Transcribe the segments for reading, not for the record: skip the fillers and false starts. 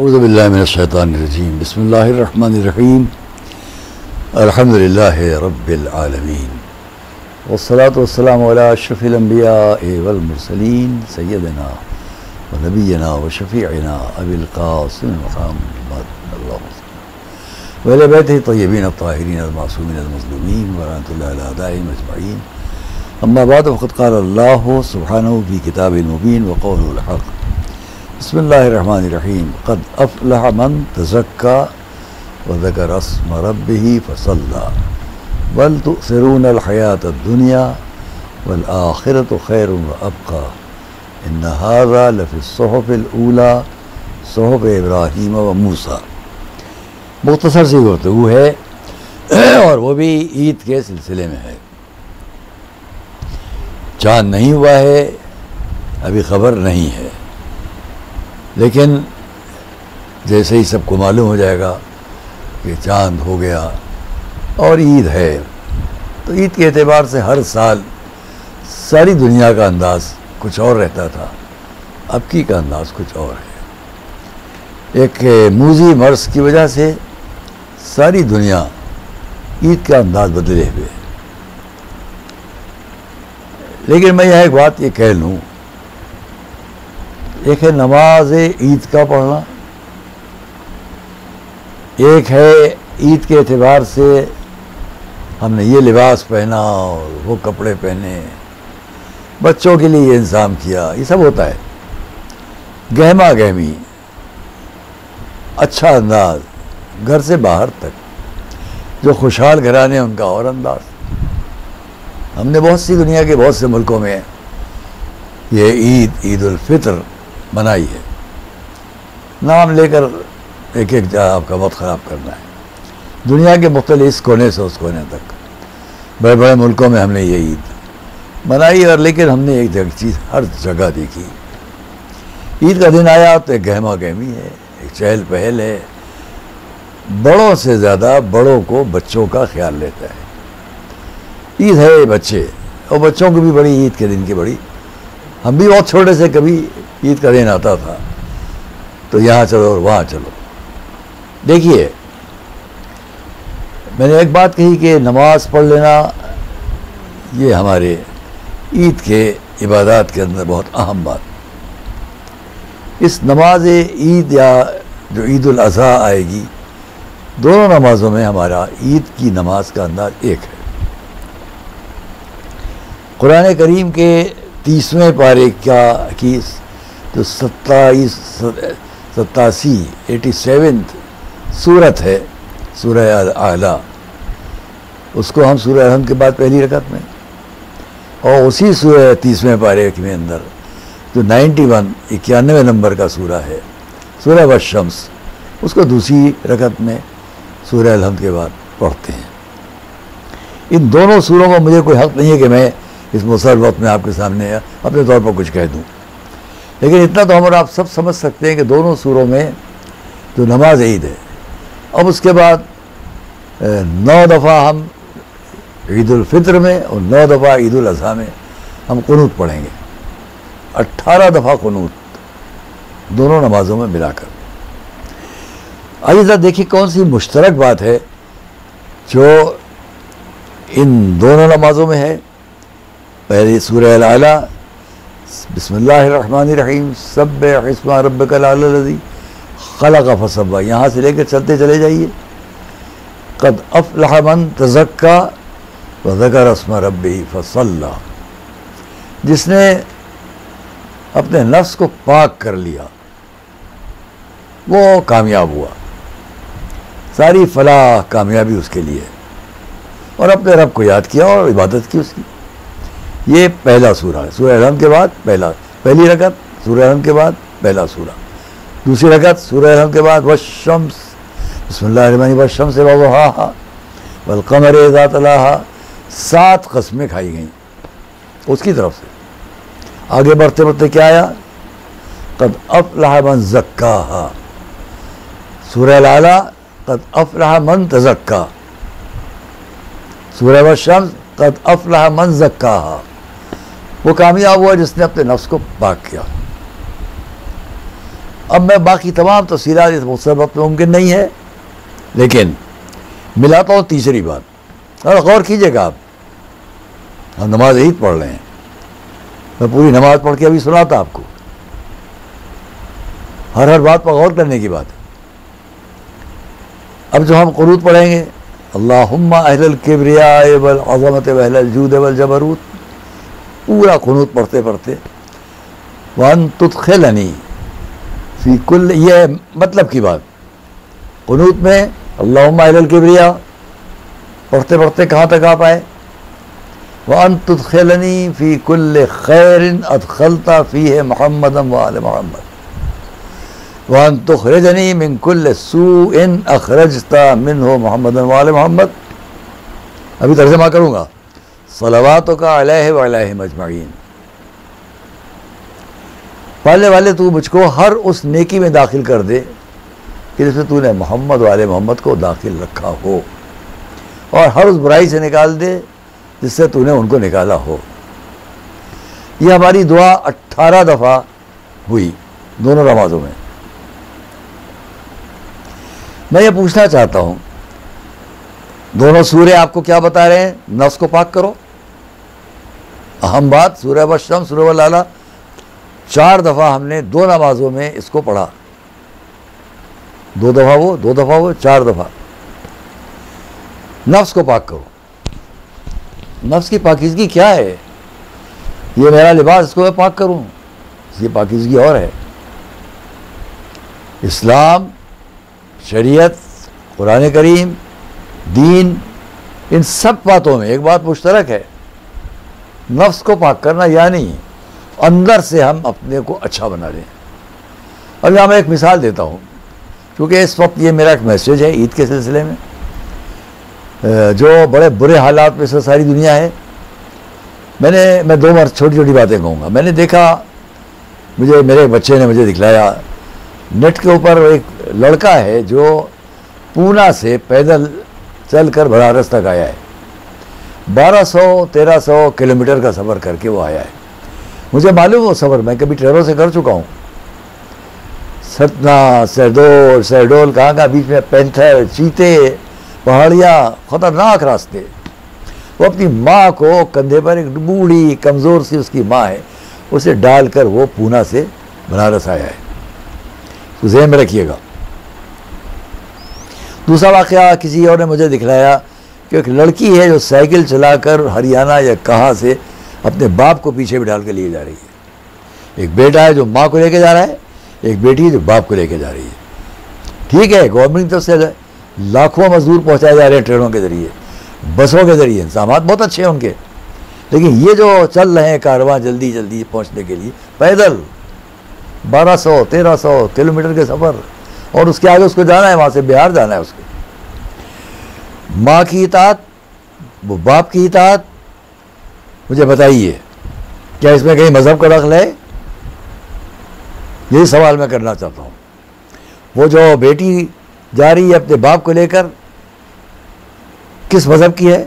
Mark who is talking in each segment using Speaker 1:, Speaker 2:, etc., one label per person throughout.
Speaker 1: اعوذ باللہ من الشیطان الرجیم بسم اللہ الرحمن الرحیم الحمد للہ رب العالمین والصلاة والسلام علی اشرف الانبیاء والمرسلین سیدنا و نبینا و شفیعنا ابی القاسم محمد اللہم وعلی بیتہ الطیبین الطاہرین المعصومین المظلومین ورحمۃ اللہ علی اعدائہم اجمعین اما بعد فقد قال اللہ سبحانہ فی کتاب مبین وقولہ الحق بسم اللہ الرحمن الرحیم قد افلح من تزکا وذکر اسم ربہ فصلی بل تؤثرون الحیاۃ الدنیا والآخرۃ خیر وابقی ان ھذا لفی الصحف الاولی صحف ابراہیم و موسیٰ. مختصر سی گفتگو ہے اور وہ بھی عید کے سلسلے میں ہے. چاند نہیں ہوا ہے، ابھی خبر نہیں ہے، لیکن جیسے ہی سب کو معلوم ہو جائے گا کہ چاند ہو گیا اور عید ہے، تو عید کے اعتبار سے ہر سال ساری دنیا کا انداز کچھ اور رہتا تھا. اب کی کا انداز کچھ اور ہے. ایک موذی مرض کی وجہ سے ساری دنیا عید کا انداز بدلے ہوئے. لیکن میں یہاں ایک بات یہ کہہ لوں، ایک ہے نماز عید کا پڑھنا، ایک ہے عید کے اعتبار سے ہم نے یہ لباس پہنا اور وہ کپڑے پہنے، بچوں کے لیے یہ انتظام کیا، یہ سب ہوتا ہے. گہما گہمی، اچھا انداز، گھر سے باہر تک. جو خوشحال گھرانے ان کا اور انداز. ہم نے بہت سی دنیا کے بہت سے ملکوں میں یہ عید الفطر منائی ہے. نام لے کر ایک ایک جگہ آپ کا وقت خراب کرنا ہے. دنیا کے مختلف اس کونے سے اس کونے تک بڑے بڑے ملکوں میں ہم نے یہ عید منائی، اور لیکن ہم نے ایک چیز ہر جگہ دیکھی. عید کا دن آیا تو ایک گہما گہمی ہے، ایک چہل پہل ہے. بڑوں سے زیادہ بڑوں کو بچوں کا خیال لیتا ہے. عید ہے بچے، اور بچوں کو بھی بڑی عید کے دن کی بڑی. ہم بھی بہت چھوٹے سے کبھی عید کا دن آتا تھا تو یہاں چلو اور وہاں چلو. دیکھیے، میں نے ایک بات کہی کہ نماز پڑھ لینا یہ ہمارے عید کے عبادات کے اندر بہت اہم بات. اس نماز عید یا جو عید الاضحیٰ آئے گی، دونوں نمازوں میں ہمارا عید کی نماز کا انداز ایک ہے. قرآن کریم کے 30ویں پارے کی جو 87 سورت ہے، سورہ اعلیٰ، اس کو ہم سورہ الحمد کے بعد پہلی رکعت میں، اور اسی سورہ 30ویں پارے کے اندر جو 91 نمبر کا سورہ ہے، سورہ والشمس، اس کو دوسری رکعت میں سورہ الحمد کے بعد پڑھتے ہیں. ان دونوں سوروں کو مجھے کوئی حق نہیں ہے کہ میں اس مؤثر وقت میں آپ کے سامنے اپنے طور پر کچھ کہہ دوں، لیکن اتنا تو ہم اور آپ سب سمجھ سکتے ہیں کہ دونوں سوروں میں جو نماز عید ہے. اب اس کے بعد 9 دفعہ ہم عید الفطر میں اور 9 دفعہ عید الاضحیٰ میں ہم قنوت پڑھیں گے. 18 دفعہ قنوت دونوں نمازوں میں ملا کر. آئیے ذرا دیکھیے کون سی مشترک بات ہے جو ان دونوں نمازوں میں ہے. پہلی سورہ الاعلیٰ، بسم اللہ الرحمن الرحیم، سبح اسم ربک الاعلی الذی خلق فسوی، یہاں سے لے کر چلتے چلے جائیے. قد افلح من تزکا وذکر اسم ربہ فصلی، جس نے اپنے نفس کو پاک کر لیا وہ کامیاب ہوا. ساری فلاح کامیابی اس کے لیے، اور اپنے رب کو یاد کیا اور عبادت کی اس کی. یہ پہلا سورہ ہے. سورہ الحمد کے بعد پہلی رکعت، سورہ الحمد کے بعد پہلا سورہ. دوسری رکعت سورہ الحمد کے بعد والشمس، بسم اللہ الرحمن الرحیم، والشمس وضحاہا والقمر اذا تلاہا. 7 قسمیں کھائی گئیں اس کی طرف سے. آگے بڑھتے بڑھتے کیا آیا؟ قد افلح من زکاہا. سورہ الاعلیٰ قد افلح من تزکا. سورہ والشمس قد افلح من زکاہا. وہ کامیاب ہوا جس نے اپنے نفس کو پاک کیا. اب میں باقی تمام تفصیلات اس مختصر وقت میں ممکن نہیں ہے، لیکن ملاتا ہوں تیسری بات، اور غور کیجیے گا آپ، ہم نماز عید پڑھ رہے ہیں، میں پوری نماز پڑھ کے ابھی سناتا آپ کو، ہر بات پر غور کرنے کی بات ہے۔ اب جو ہم قنوت پڑھیں گے، اللہم اہل الکبریاء والعظمت واہل الجود والجبروت، پورا قنوت پڑھتے پڑھتے وان تدخلنی فی کل، یہ مطلب کی بات، قنوت میں اللہم اہل الکبریاء پڑھتے پڑھتے کہاں تک آپ آئے؟ وان تدخلنی فی کل خیر ادخلت فیہ محمدا وآل محمد وان تخرجنی من کل سوء اخرجت منہ محمدا وآل محمد۔ ابھی ترجمہ کروں گا، صلواتک علیہ وعلیہم اجمعین، پہلے والے تو مجھ کو ہر اس نیکی میں داخل کر دے کہ جس میں تو نے محمد وآل محمد کو داخل رکھا ہو، اور ہر اس برائی سے نکال دے جس سے تو نے ان کو نکالا ہو۔ یہ ہماری دعا 18 دفعہ ہوئی دونوں نمازوں میں۔ میں یہ پوچھنا چاہتا ہوں، دونوں سورے آپ کو کیا بتا رہے ہیں؟ نفس کو پاک کرو، اہم بات، سورہ والشمس، سورہ والعلیٰ، 4 دفعہ ہم نے 2 نمازوں میں اس کو پڑھا، 2 دفعہ وہ 2 دفعہ وہ 4 دفعہ۔ نفس کو پاک کرو، نفس کی پاکیزگی کیا ہے؟ یہ میرا لباس، اس کو میں پاک کروں، اس کی پاکیزگی اور ہے۔ اسلام، شریعت، قرآن کریم، دین، ان سب باتوں میں ایک بات مشترک ہے، نفس کو پاک کرنا، یعنی اندر سے ہم اپنے کو اچھا بنا لیں۔ اب یہاں میں ایک مثال دیتا ہوں، کیونکہ اس وقت یہ میرا ایک میسیج ہے عید کے سلسلے میں، جو بڑے برے حالات میں سے ساری دنیا ہے۔ میں 2 چھوٹی چھوٹی باتیں کہوں گا۔ میں نے دیکھا، میرے بچے نے مجھے دکھلایا، نیٹ کے اوپر ایک لڑکا ہے جو پونا سے پیدل چل کر بنارس تک آیا ہے، 1200-1300 کلومیٹر کا سفر کر کے وہ آیا ہے۔ مجھے معلوم وہ سفر میں کبھی ٹرینوں سے کر چکا ہوں، ستنا، سہڈول کہاں بیچ میں پینتھر، چیتے، پہاڑیاں، خطرناک راستے۔ وہ اپنی ماں کو کندھے پر، ایک بوڑھی کمزور سی اس کی ماں ہے، اسے ڈال کر وہ پونا سے بنارس آیا ہے، تو ذہن میں رکھیے گا۔ دوسرا واقعہ کسی اور نے مجھے دکھلایا کہ ایک لڑکی ہے جو سائیکل چلا کر ہریانہ یا کہاں سے اپنے باپ کو پیچھے بٹھا کے لیے جا رہی ہے۔ ایک بیٹا ہے جو ماں کو لے کے جا رہا ہے، ایک بیٹی ہے جو باپ کو لے کے جا رہی ہے۔ ٹھیک ہے، گورنمنٹ کی طرف سے لاکھوں مزدور پہنچائے جا رہے ہیں ٹرینوں کے ذریعے، بسوں کے ذریعے، انتظامات بہت اچھے ہیں ان کے، لیکن یہ جو چل رہے ہیں کارواں جلدی جلدی پہنچنے کے لیے، پیدل 1200-1300 کلومیٹر کے سفر، اور اس کے آگے اس کو جانا ہے، وہاں سے بہار جانا ہے اس کو۔ ماں کی اطاعت، وہ باپ کی اطاعت، مجھے بتائیے کیا اس میں کہیں مذہب کا دخل ہے؟ یہی سوال میں کرنا چاہتا ہوں۔ وہ جو بیٹی جا رہی ہے اپنے باپ کو لے کر، کس مذہب کی ہے؟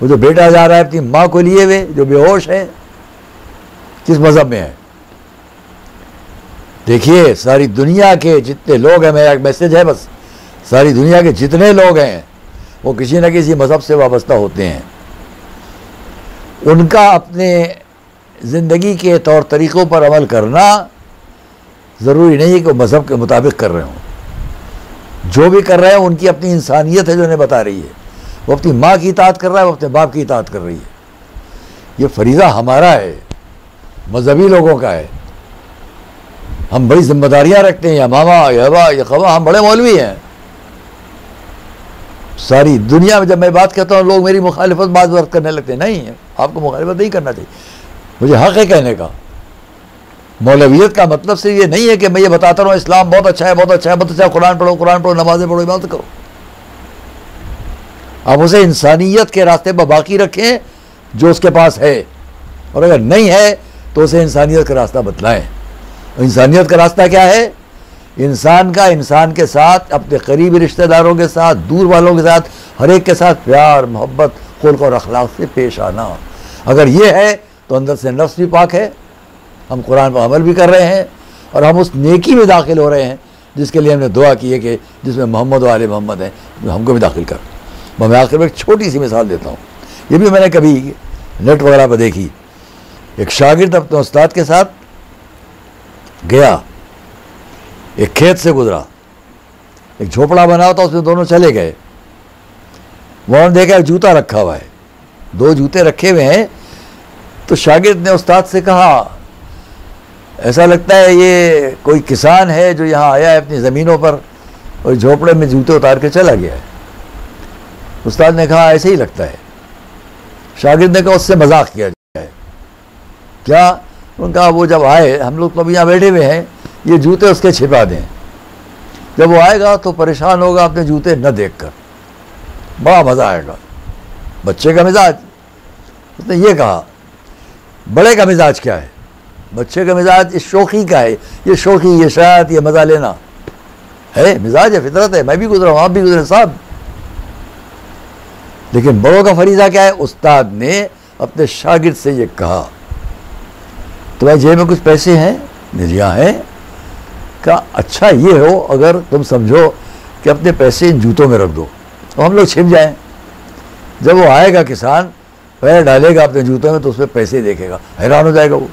Speaker 1: وہ جو بیٹا جا رہا ہے اپنی ماں کو لیے ہوئے جو بے ہوش ہے، کس مذہب میں ہے؟ دیکھیے، ساری دنیا کے جتنے لوگ ہیں، میرا ایک میسیج ہے بس، ساری دنیا کے جتنے لوگ ہیں وہ کسی نہ کسی مذہب سے وابستہ ہوتے ہیں۔ ان کا اپنے زندگی کے طور طریقوں پر عمل کرنا ضروری نہیں ہے کہ وہ مذہب کے مطابق کر رہے ہوں۔ جو بھی کر رہے ہیں ان کی اپنی انسانیت ہے جو انہیں بتا رہی ہے۔ وہ اپنی ماں کی اطاعت کر رہا ہے، وہ اپنے باپ کی اطاعت کر رہی ہے۔ یہ فریضہ ہمارا ہے، مذہبی لوگوں کا ہے۔ ہم بڑی ذمہ داریاں رکھتے ہیں، یا ماما یا ابا یا خوا، ہم بڑے مولوی ہیں۔ ساری دنیا میں جب میں بات کہتا ہوں لوگ میری مخالفت بعض وقت کرنے لگتے ہیں، نہیں، آپ کو مخالفت نہیں کرنا چاہیے، مجھے حق ہے کہنے کا۔ مولویت کا مطلب صرف یہ نہیں ہے کہ میں یہ بتاتا رہوں اسلام بہت اچھا ہے، بہت اچھا ہے، بہت اچھا ہے، قرآن پڑھو، نمازیں پڑھو، عبادت کرو۔ آپ اسے انسانیت کے راستے پر باقی رکھیں جو اس کے پاس ہے، اور اگر نہیں ہے تو اسے انسانیت کا راستہ بتلائیں۔ انسانیت کا راستہ کیا ہے؟ انسان کے ساتھ، اپنے قریبی رشتہ داروں کے ساتھ، دور والوں کے ساتھ، ہر ایک کے ساتھ پیار، محبت، خلق اور اخلاق سے پیش آنا۔ اگر یہ ہے تو اندر سے نفس بھی پاک ہے، ہم قرآن پر عمل بھی کر رہے ہیں، اور ہم اس نیکی میں داخل ہو رہے ہیں جس کے لیے ہم نے دعا کی ہے کہ جس میں محمد و آل محمد ہیں ہم کو بھی داخل کر. میں آخر میں ایک چھوٹی سی مثال دیتا ہوں, یہ بھی میں نے کبھی نیٹ وغیرہ پہ دیکھی. ایک شاگرد اپنے استاد کے ساتھ گیا, ایک کھیت سے گزرا, ایک جھوپڑا بنا ہوا تھا, اس میں دونوں چلے گئے. وہاں نے دیکھا ایک جوتا رکھا ہوا ہے, 2 جوتے رکھے ہوئے ہیں. تو شاگرد نے استاد سے کہا ایسا لگتا ہے یہ کوئی کسان ہے جو یہاں آیا ہے اپنی زمینوں پر اور جھوپڑے میں جوتے اتار کے چلا گیا ہے. استاد نے کہا ایسے ہی لگتا ہے. شاگرد نے کہا اس سے مذاق کیا جائے. کیا؟ انہوں نے کہا وہ جب آئے, ہم لوگ تو ابھی یہاں بیٹھے ہوئے ہیں, یہ جوتے اس کے چھپا دیں, جب وہ آئے گا تو پریشان ہوگا اپنے جوتے نہ دیکھ کر, بڑا مزہ آئے گا. بچے کا مزاج. اس نے یہ کہا. بڑے کا مزاج کیا ہے؟ بچے کا مزاج اس شوخی کا ہے, یہ شوخی, یہ شاید, یہ مزہ لینا ہے, مزاج ہے, فطرت ہے. میں بھی گزرا ہوں, آپ بھی گزرے صاحب. لیکن بڑوں کا فریضہ کیا ہے؟ استاد نے اپنے شاگرد سے یہ کہا تمہاری جیب میں کچھ پیسے ہیں؟ نجیاں ہیں. کہا اچھا یہ ہو اگر تم سمجھو کہ اپنے پیسے ان جوتوں میں رکھ دو تو ہم لوگ چھپ جائیں. جب وہ آئے گا کسان, پیر ڈالے گا اپنے جوتوں میں تو اس پہ پیسے دیکھے گا, حیران ہو جائے گا وہ.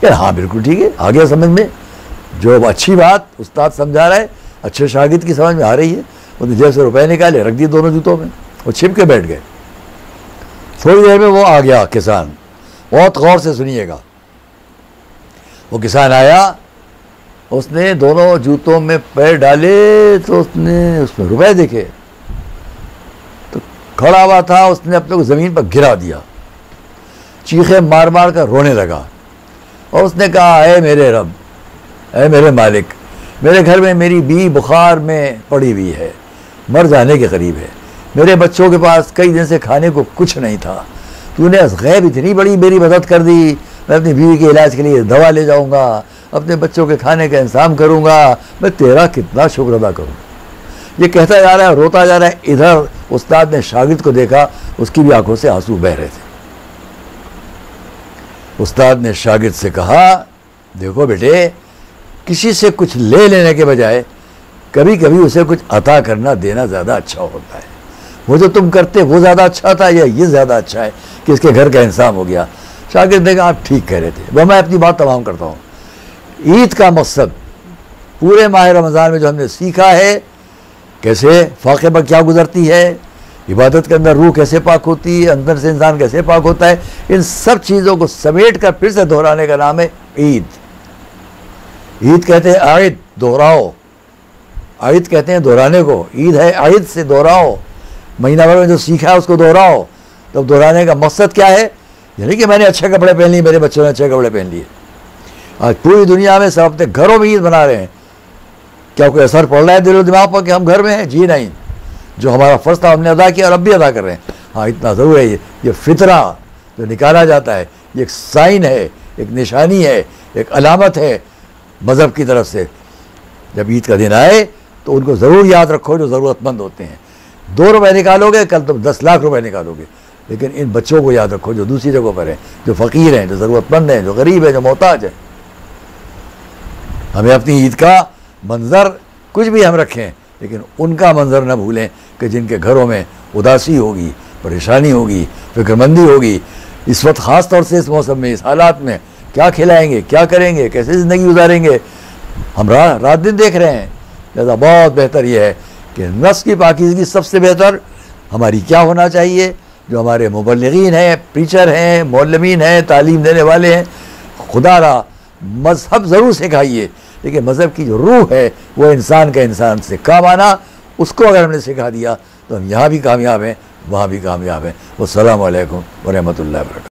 Speaker 1: یار ہاں بالکل ٹھیک ہے, آ گیا سمجھ میں. جو اچھی بات استاد سمجھا رہا ہے اچھے شاگرد کی سمجھ میں آ رہی ہے. اس نے جیب سے روپے نکالے, رکھ دیے دونوں جوتوں میں, وہ چھپ کے بیٹھ گئے. تھوڑی دیر میں وہ آ گیا کسان. بہت غور سے سنیے گا. وہ کسان آیا, اس نے دونوں جوتوں میں پیر ڈالے تو اس نے اس میں روپے دیکھے تو کھڑا ہوا تھا, اس نے اپنے کو زمین پر گرا دیا, چیخے مار مار کر رونے لگا. اور اس نے کہا اے میرے رب, اے میرے مالک, میرے گھر میں میری بیوی بخار میں پڑی ہوئی ہے, مر جانے کے قریب ہے. میرے بچوں کے پاس کئی دن سے کھانے کو کچھ نہیں تھا. تو نے غیب اتنی بڑی میری مدد کر دی, میں اپنی بیوی کے علاج کے لیے دوا لے جاؤں گا, اپنے بچوں کے کھانے کا انتظام کروں گا, میں تیرا کتنا شکر ادا کروں. یہ کہتا جا رہا ہے, روتا جا رہا ہے. ادھر استاد نے شاگرد کو دیکھا, اس کی بھی آنکھوں سے آنسو بہہ رہے تھے. استاد نے شاگرد سے کہا دیکھو بیٹے, کسی سے کچھ لے لینے کے بجائے کبھی کبھی اسے کچھ عطا کرنا دینا زیادہ اچھا ہوتا ہے. وہ جو تم کرتے وہ زیادہ اچھا تھا یا یہ زیادہ اچھا ہے کہ اس کے گھر کا انتظام ہو گیا؟ شاگرد نے کہا آپ ٹھیک کہہ رہے تھے. وہ میں اپنی بات تمام کرتا ہوں. عید کا مقصد پورے ماہ رمضان میں جو ہم نے سیکھا ہے, کیسے فاقے پر کیا گزرتی ہے, عبادت کے اندر روح کیسے پاک ہوتی ہے, اندر سے انسان کیسے پاک ہوتا ہے, ان سب چیزوں کو سمیٹ کر پھر سے دہرانے کا نام ہے عید. عید کہتے ہیں عائد, دوہراؤ. عائد کہتے ہیں دہرانے کو, عید ہے عائد سے دوہراؤ. مہینہ بھر میں جو سیکھا ہے اس کو دہراؤ. تب دہرانے کا مقصد کیا ہے؟ یعنی کہ میں نے اچھے کپڑے پہن لیے, میرے بچوں نے اچھے کپڑے پہن لیے. آج پوری دنیا میں سب اپنے گھروں میں عید بنا رہے ہیں. کیا کوئی اثر پڑ رہا ہے دل و دماغ پر کہ ہم گھر میں ہیں؟ جی نہیں. جو ہمارا فرض تھا ہم نے ادا کیا اور اب بھی ادا کر رہے ہیں. ہاں اتنا ضرور ہے, یہ فطرہ جو نکالا جاتا ہے یہ ایک سائن ہے, ایک نشانی ہے, ایک علامت ہے مذہب کی طرف سے. جب عید کا دن آئے تو ان کو ضرور یاد رکھو جو ضرورت مند ہوتے ہیں. 2 روپے نکالو گے, کل تم 10 لاکھ روپے نکالو گے. لیکن ان بچوں کو یاد رکھو جو دوسری جگہوں پر ہیں, جو فقیر ہیں, جو ضرورت مند ہیں, جو غریب ہیں, جو محتاج ہیں. ہمیں اپنی عید کا منظر کچھ بھی ہم رکھیں, لیکن ان کا منظر نہ بھولیں کہ جن کے گھروں میں اداسی ہوگی, پریشانی ہوگی, فکر مندی ہوگی. اس وقت خاص طور سے اس موسم میں, اس حالات میں کیا کھلائیں گے, کیا کریں گے, کیسے زندگی گزاریں گے, ہم رات دن دیکھ رہے ہیں. لہٰذا بہت بہتر یہ ہے کہ نفس کی پاکیزگی سب سے بہتر ہماری کیا ہونا چاہیے. جو ہمارے مبلغین ہیں, پریچر ہیں, معلمین ہیں, تعلیم دینے والے ہیں, خدا را مذہب ضرور سکھائیے, لیکن مذہب کی جو روح ہے وہ انسان کا انسان سے کام آنا, اس کو اگر ہم نے سکھا دیا تو ہم یہاں بھی کامیاب ہیں, وہاں بھی کامیاب ہیں. والسلام علیکم ورحمۃ اللہ وبرکاتہ.